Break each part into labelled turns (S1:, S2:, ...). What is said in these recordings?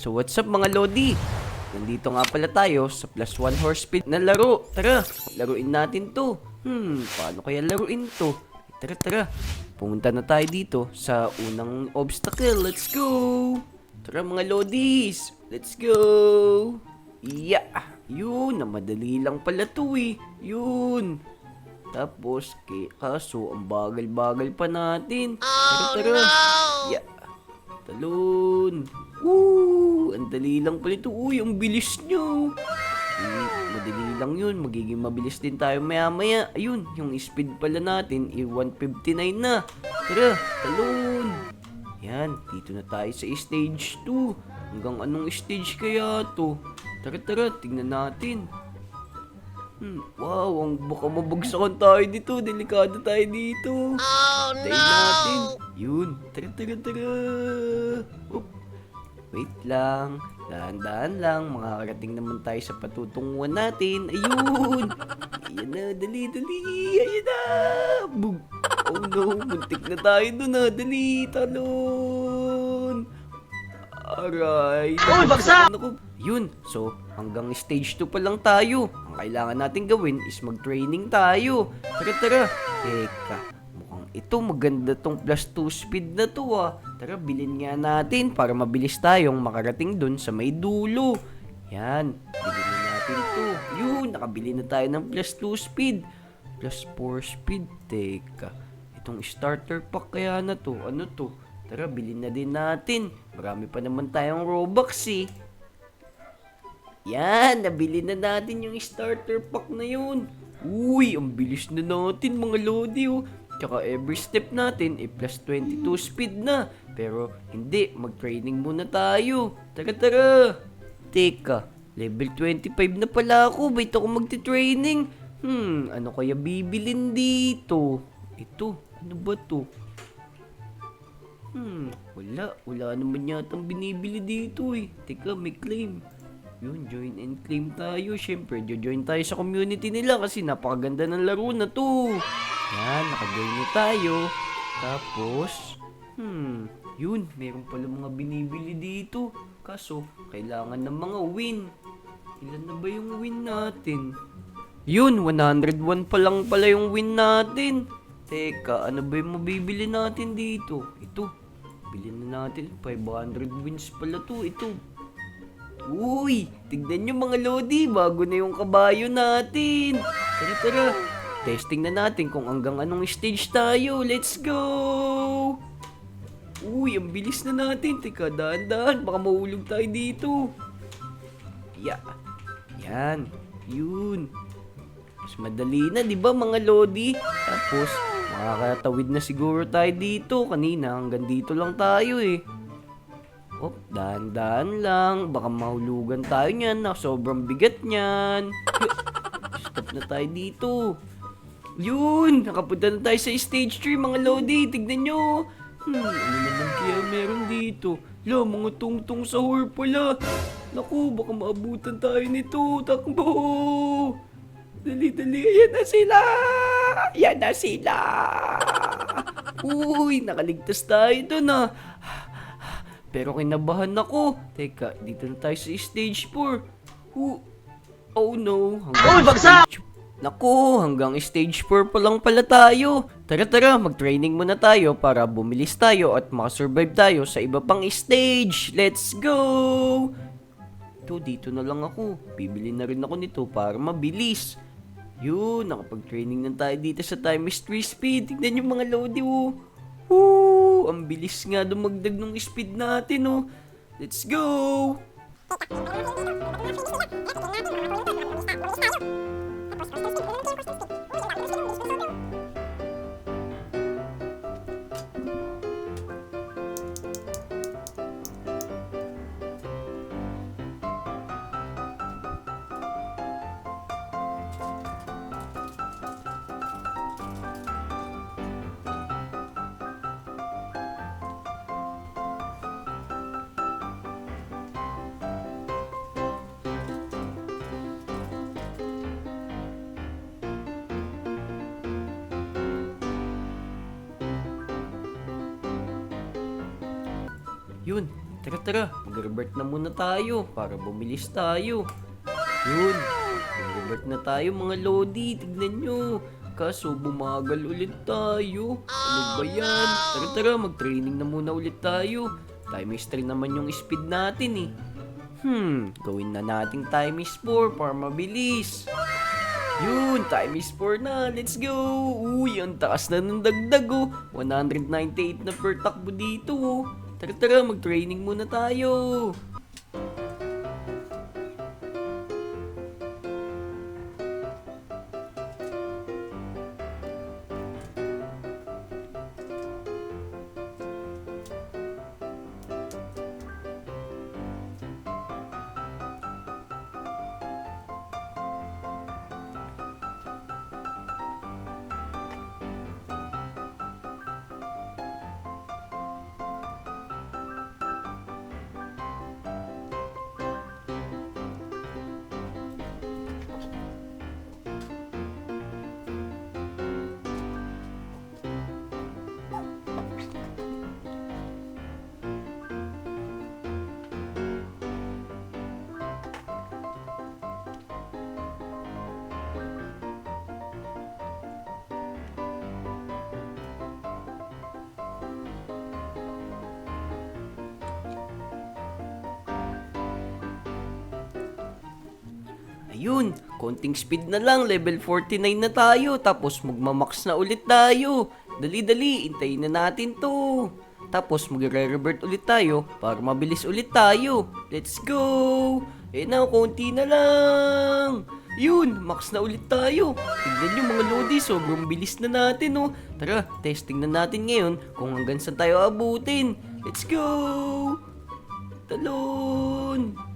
S1: So what's up mga Lodi? Nandito nga pala tayo sa plus 1 horse speed na laro. Tara, laruin natin to. Paano kaya laruin to? Tara. Pumunta na tayo dito sa unang obstacle. Let's go! Tara mga Lodis! Let's go! Yeah! Yun, na madali lang pala to eh. Yun! Tapos, kaso, ang bagal-bagal pa natin. Tara. Yeah! Talon! Woo! Ang dali lang pala ito. Uy, ang bilis nyo! Madali lang yun. Magiging mabilis din tayo maya-maya. Ayun, yung speed pala natin, 159 na. Tara, talon! Yan, dito na tayo sa stage 2. Hanggang anong stage kaya to? Tara, tingnan natin. Wow, baka mabagsakan tayo dito. Delikado tayo dito. Oh, no! Natin. Yun, tara. Oop. Wait lang. Dahan-dahan lang. Makakarating naman tayo sa patutunguhan natin. Ayun. Ayan na, dali. Ayan na. Boom. Oh no, muntik na tayo dun ha. Dali, talon. Aray.
S2: Uy, bagsak!
S1: Yun, so hanggang stage 2 pa lang tayo. Ang kailangan natin gawin is mag-training tayo. Tara. Teka, mukhang ito maganda tong plus 2 speed na to ah. Tara, bilhin nga natin para mabilis tayong makarating dun sa may dulo. Yan, bilhin na natin to. Yun, nakabili na tayo ng plus 2 speed. Plus 4 speed, teka. Itong starter pack kaya na to, ano to? Tara, bilhin na din natin. Marami pa naman tayong Robux eh. Yan, nabili na natin yung starter pack na yun. Uy, ang bilis na natin mga Lodi oh. Tsaka every step natin plus 22 speed na. Pero hindi, mag-training muna tayo. Tara. Teka, level 25 na pala ako. Ba't ako magti-training? Ano kaya bibilin dito? Ito, ano ba to? Wala naman yatang binibili dito eh. Teka, may claim. Yun, join and claim tayo. Siyempre, join tayo sa community nila kasi napakaganda ng laro na to. Yan, nakajoin na tayo. Tapos, yun, meron pala mga binibili dito. Kaso, kailangan ng mga win. Ilan na ba yung win natin? Yun, 101 pa lang pala yung win natin. Teka, ano ba yung mabibili natin dito? Ito, bilhin na natin. 500 wins pala to. Ito. Uy, tignan nyo mga Lodi, bago na yung kabayo natin. Tara. Testing na natin kung hanggang anong stage tayo. Let's go! Uy, ang bilis na natin. Teka, dahan-dahan, baka mahulog tayo dito. Yan. Yun. Mas madali na, di ba mga Lodi? Tapos, makakatawid na siguro tayo dito. Kanina, hanggang dito lang tayo eh. Dahan-dahan lang. Baka mahulugan tayo niyan na sobrang bigat niyan. Stop na tayo dito. Yun! Nakapunta na tayo sa stage 3 mga Lodi. Tignan nyo. Ano naman kaya meron dito? Mga tungtong sahur pala. Naku, baka maabutan tayo nito. Takbo! Dali. Ayan na sila! Uy, nakaligtas tayo dun ah. Pero kinabahan ako. Teka, dito na tayo sa stage 4. Oh no.
S2: Uy, bagsak!
S1: Naku, hanggang stage 4 pa lang pala tayo. Tara, mag-training muna tayo para bumilis tayo at makasurvive tayo sa iba pang stage. Let's go! Dito na lang ako. Bibili na rin ako nito para mabilis. Yun, nakapag-training na tayo dito sa time is 3 speed. Tignan yung mga Lodi oh. Ang bilis nga dumagdag ng speed natin oh. Let's go! Yun, Tara, mag-revert na muna tayo para bumilis tayo. Yun, mag-revert na tayo mga Lodi, tignan nyo. Kaso bumagal ulit tayo. Ano ba yan? Tara, mag-training na muna ulit tayo. Time is 3 naman yung speed natin eh. Gawin na nating time is 4 para mabilis. Yun, time is 4 na. Let's go! Uy, ang taas na ng dagdag oh. 198 na per takbo dito oh. Tara, mag-training muna tayo. Ayun, konting speed na lang, level 49 na tayo, tapos magmamax na ulit tayo. Dali, intayin na natin to. Tapos magre-revert ulit tayo para mabilis ulit tayo. Let's go! Na, konti na lang. Yun, max na ulit tayo. Tignan nyo mga Lodi, sobrang bilis na natin oh. Tara, testing na natin ngayon kung hanggang saan tayo abutin. Let's go! Talon!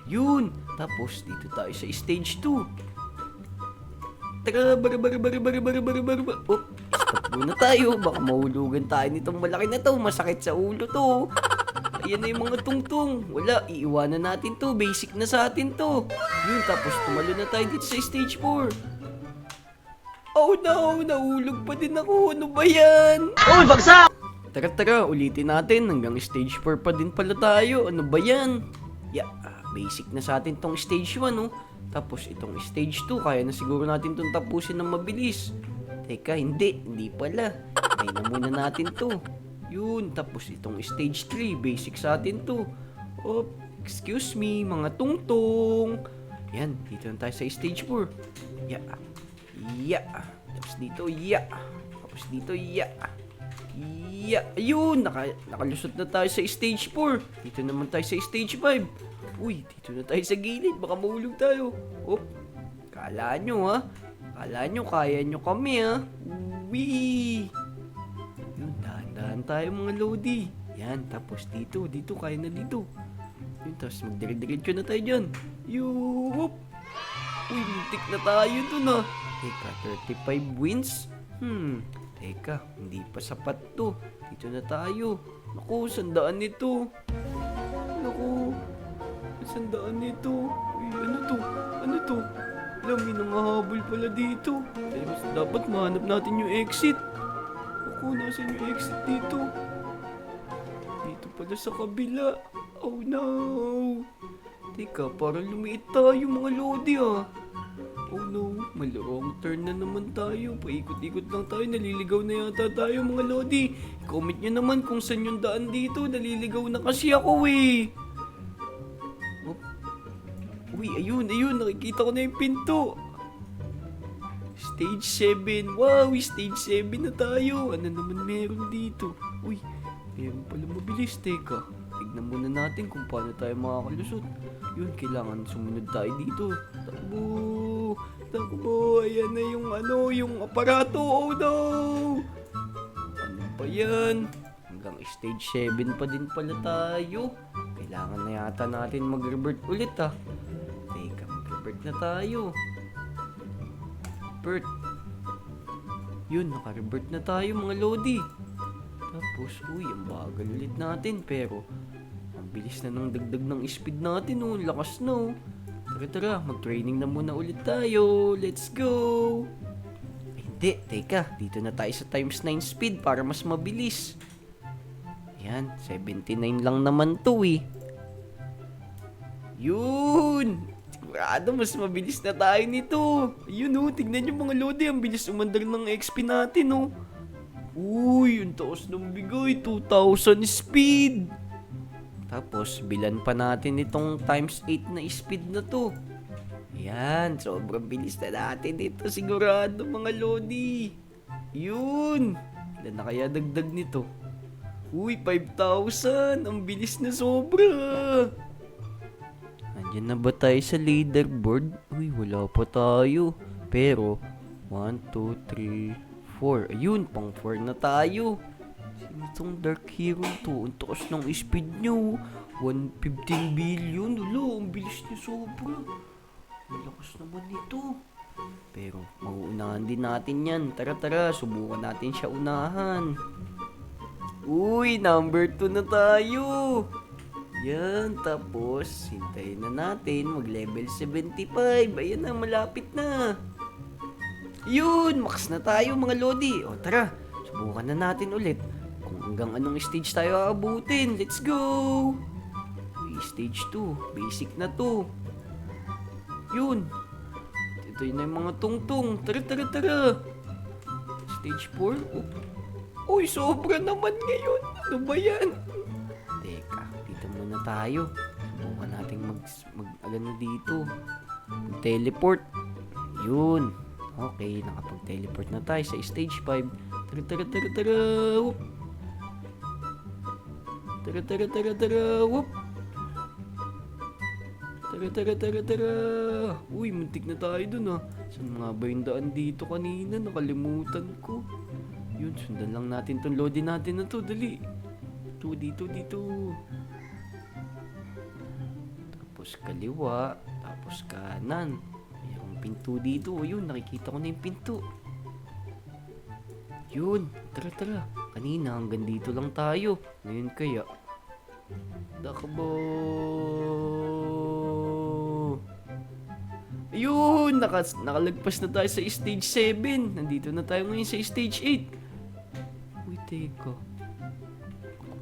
S1: Yun, tapos dito tayo sa stage 2. Tara, bara. Oh, stop muna tayo. Baka mahulugan tayo nitong malaki na to. Masakit sa ulo to. Ayan na yung mga tungtong. Wala, iiwanan natin to. Basic na sa atin to. Yun, tapos tumalo na tayo dito sa stage 4. Oh no, nahulog pa din ako. Ano ba yan?
S2: Uy, bagsak!
S1: Tara, ulitin natin. Hanggang stage 4 pa din pala tayo. Ano ba yan? Basic na sa atin tong stage 1, oh. Tapos itong stage 2, kaya na siguro natin itong tapusin ng mabilis. Teka, hindi pala. Kaya na muna natin to. Yun, tapos itong stage 3, basic sa atin to. Oh, excuse me, mga tungtong. Yan, dito na tayo sa stage 4. Tapos dito, Tapos dito, Ayun, nakalusot na tayo sa stage 4. Dito naman tayo sa stage 5. Uy, dito na tayo sa gilid. Baka mahulog tayo. Oh, kala nyo ha? Kala nyo kaya nyo kami ha? Uwi! Yun, dahan-dahan tayo mga Lodi. Yan, tapos dito, kaya na dito. Yun, tapos magdire-diretso na tayo dyan. Yup! Uy, muntik na tayo dun ha. Teka, 35 wins? Teka, hindi pa sapat to. Dito na tayo. Naku, sandaan nito. Naku, sandaan nito. Uy, ano to? Alam, may nangahabol pala dito. Dapat mahanap natin yung exit. Naku, nasan yung exit dito? Dito pala sa kabila. Oh no. Teka, parang lumiit tayo mga Lodi ah. Oh no, malawang turn na naman tayo. Paikot-ikot lang tayo, naliligaw na yata tayo mga Lodi. Comment nyo naman kung saan yung daan dito. Naliligaw na kasi ako eh. Oh. Uy, ayun, nakikita ko na yung pinto. Stage 7. Wow, stage 7 na tayo. Ano naman meron dito? Uy, meron pala mabilis. Teka, tignan muna natin kung paano tayo makakalusot. Yun, kailangan sumunod tayo dito. Takbo, ayan na yung aparato. Oh no! Ano ba yan? Hanggang stage 7 pa din pala tayo. Kailangan na yata natin mag-revert ulit ah. Teka, mag-revert na tayo. Revert. Yun, naka-revert na tayo mga Lodi. Tapos, uy, ang bagal ulit natin. Pero, ang bilis na ng dagdag ng speed natin oh. Lakas na oh. Tara, mag-training na muna ulit tayo. Let's go! Hindi, teka. Dito na tayo sa times 9 speed para mas mabilis. Ayan, 79 lang naman to eh. Yun! Sigurado mas mabilis na tayo nito. Ayun oh, tignan nyo mga lodi, ang bilis umandar ng XP natin oh. Uy, yung taos ng bigay, 2,000 speed. Tapos, bilan pa natin itong times 8 na speed na to. Ayan, sobrang bilis na natin ito sigurado mga lodi. Yun! Ilan na kaya dagdag nito? Uy, 5,000! Ang bilis na sobra! Andiyan na ba tayo sa leaderboard? Uy, wala pa tayo. Pero, 1, 2, 3, 4. Ayun, pang 4 na tayo. Sino itong Dark Hero to? Ang taas ng speed nyo. 115 billion. Wala, ang bilis niya sobra. Ang lakas naman nito. Pero, mauunahan din natin yan. Tara, subukan natin siya unahan. Uy, number 2 na tayo. Yan, tapos, hintayin na natin mag-level 75. Ayan na, malapit na. Yun, max na tayo mga lodi. O tara, subukan na natin ulit kung hanggang anong stage tayo aabutin. Let's go! Uy, stage 2, basic na to. Yun. Ito yun na yung mga tungtong. Tara. Stage 4. Uy, sobra naman ngayon. Ano ba yan? Teka, dito muna tayo. Subukan natin mag-agano dito. Mag-teleport. Yun. Okay, nakapag-teleport na tayo sa stage 5. Tara. Whoop. Tara. Whoop. Tara. Uy, muntik na tayo dun ah. Saan mga ba yung daan dito kanina? Nakalimutan ko. Yun, sundan lang natin tong lodi natin na to. Dali. Dito. Tapos kaliwa. Tapos kanan. Mayroong pinto dito. Ayun, nakikita ko na yung pinto. Yun, tara. Kanina hanggang dito lang tayo. Ngayon kaya. Dakabo. Ayun, nakalagpas na tayo sa stage 7. Nandito na tayo ngayon sa stage 8. Uy, teka.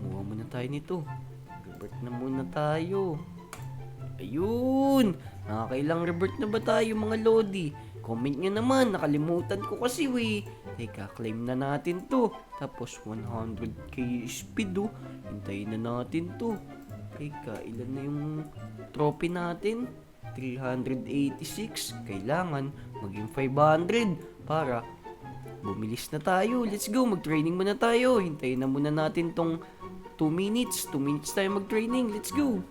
S1: Kumuha muna tayo nito. Revert na muna tayo. Ayun. Nakakailang revert na ba tayo mga lodi? Comment nyo naman. Nakalimutan ko kasi Teka, claim na natin to. Tapos 100k speed oh. Hintayin na natin to. Teka, ilan na yung trophy natin? 386. Kailangan maging 500 para bumilis na tayo. Let's go, mag-training muna tayo. Hintayin na muna natin tong 2 minutes. 2 minutes tayo mag-training. Let's go.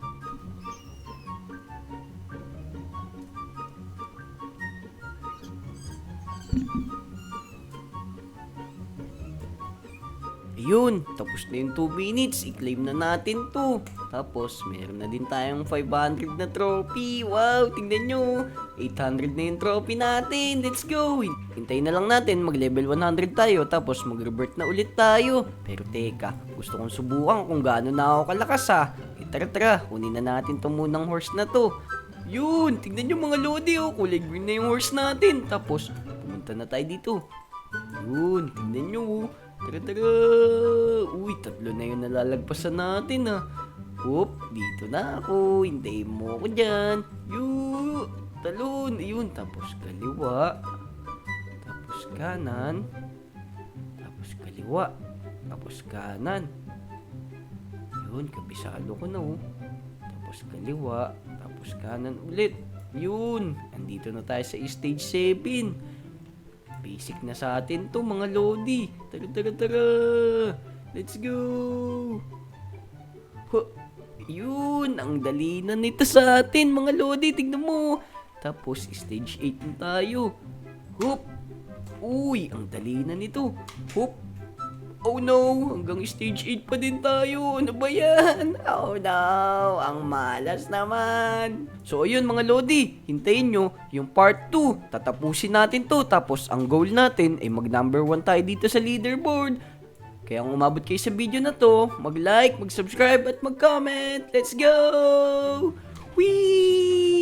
S1: Ayun, tapos na yung 2 minutes, i-claim na natin to. Tapos, meron na din tayong 500 na trophy. Wow, tingnan nyo. 800 na yung trophy natin. Let's go. Hintayin na lang natin, mag-level 100 tayo. Tapos, mag-revert na ulit tayo. Pero teka, gusto kong subukan kung gaano na ako kalakas ha. Tara, kunin na natin tong munang horse na to. Yun, tingnan nyo mga lodi oh. Kulay green na yung horse natin. Tapos, pumunta na tayo dito. Yun, tingnan nyo oh. Tara. Uy, 3 na yung nalalagpasan natin ah. Oop, dito na ako. Hintayin mo ako dyan. Talon. Ayun, tapos kaliwa. Tapos kanan. Tapos kaliwa. Tapos kanan. Yun, kabisado ko na oh. Tapos kaliwa. Tapos kanan ulit. Yun, andito na tayo sa stage 7. Basic na sa atin to mga lodi. Tara. Let's go. Yun, ang dali na nito sa atin mga lodi. Tignan mo. Tapos stage 8 na tayo. Hop. Uy, ang dali na nito. Hop. Oh no, hanggang stage 8 pa din tayo. Ano ba yan? Oh no, ang malas naman. So ayun mga lodi, hintayin nyo yung part 2. Tatapusin natin to. Tapos ang goal natin ay mag number 1 tayo dito sa leaderboard. Kaya kung umabot kayo sa video na to, mag-like, mag-subscribe at mag-comment. Let's go! Whee!